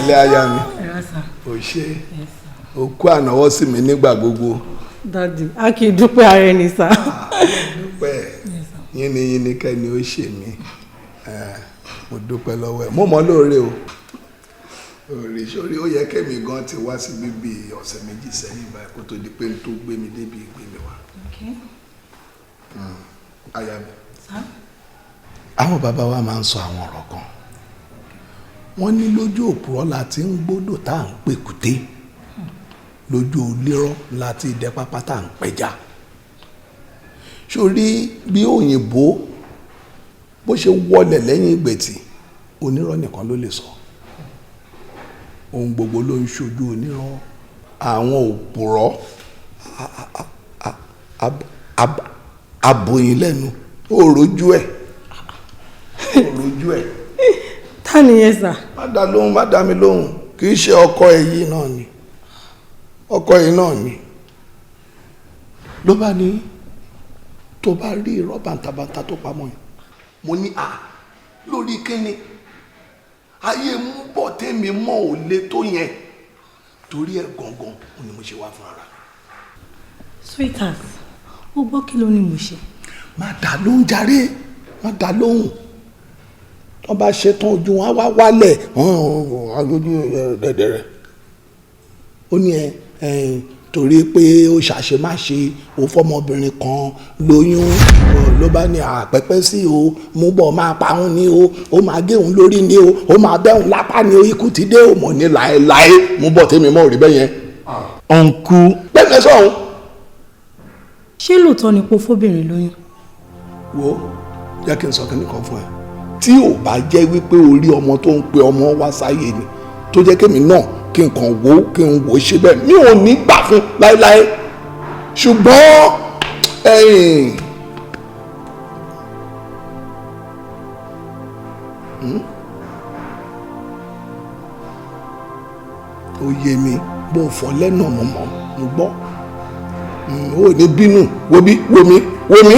Ẹlẹ́ aya mi. Ó ṣe. Ó kú ànáwọ́ sí mi nígbà gbogbo. Daddy, a kì í dúpẹ́ ara ẹni sá. Dúpẹ́. Yínníyínní kẹ́ni ó ṣe mí. Mo dúpẹ́ lọ́wọ́ ẹ̀. Mo mọ̀ lóore o. Òrè sórí ó yẹ kẹ́mi gan ti wá sí bíbí ọ̀sẹ̀ méjì sẹ́yìn báyìí kó tó di pé n tó gbé mi débi ìgbé mi wá. Aya mi. Àwọn bàbá wa máa ń sọ àwọn ọ̀rọ̀ kan. Wọ́n ní lójú òpùrọ́ la ti ń gbódò tá à ń pèkúté. Lójú olérò la ti dẹ pápá tá à ń pẹja. Sórí bí òyìnbó bó ṣe wọlẹ̀ lẹ́yìn ìgbẹ̀tì onírọ́ nìkan ló lè sọ. Ohun gbogbo ló ń ṣojú onírọ́. Àwọn òpùrọ́ aboyin lẹ́nu òrojú ẹ̀. Òrojú ẹ̀. Ta ni yẹn sà? Má dá lóhùn, má dá mi lóhùn. Kì í ṣe ọkọ ẹ̀ yìí náà ni. Ọkọ yìí náà ni. Ló bá ní tó bá rí irọ́ bàǹtàbàǹtà tó pamọ́ yìí. Mo ní lórí kíni? Ayé mú bọ̀ tẹ́mi mọ́ ò lè tó yẹn. Torí ẹ̀ gangan ni mo ṣe wá fún ara. Sweetheart, ó gbọ́ kí ló ní mo ṣe? Má dá lóhùn jàre, má dá lóhùn. Wọ́n bá ṣetán ojú wọn á wá wálẹ̀ agbójú dẹ̀dẹ̀rẹ̀. Ó ní torí pé ó ṣàṣemáṣe ó fọmọbìnrin kan lóyún ló bá ní àpẹpẹ sí o mú bọ̀ máa pa òun ní o ó máa gé òun lórí ní o ó máa bẹ́ òun lápá ní o ikú ti dé o mọ̀ ní láéláé mú bọ̀ tèmi mọ́ òrí bẹ́ẹ̀ yẹn. ọ̀nkú pẹ́ẹ́pẹ́ sọ̀hún. Ṣé lóòótọ́ ni pé fóbìnrin lóyún? Wo jẹ́ kí n sọ kíní kan fún ẹ tí ò bá jẹ́ wípé orí ọmọ tó ń pe ọmọ wá sáyé ni tó jẹ́ kémi náà kí n kàn wò kí n wò ṣe bẹ́ẹ̀ mi ò ní gbà fún láéláé ṣùgbọ́n ó yé mi bó fọ lẹ́nà mọ̀mọ́ mo gbọ́ ó ní bínú wo mi.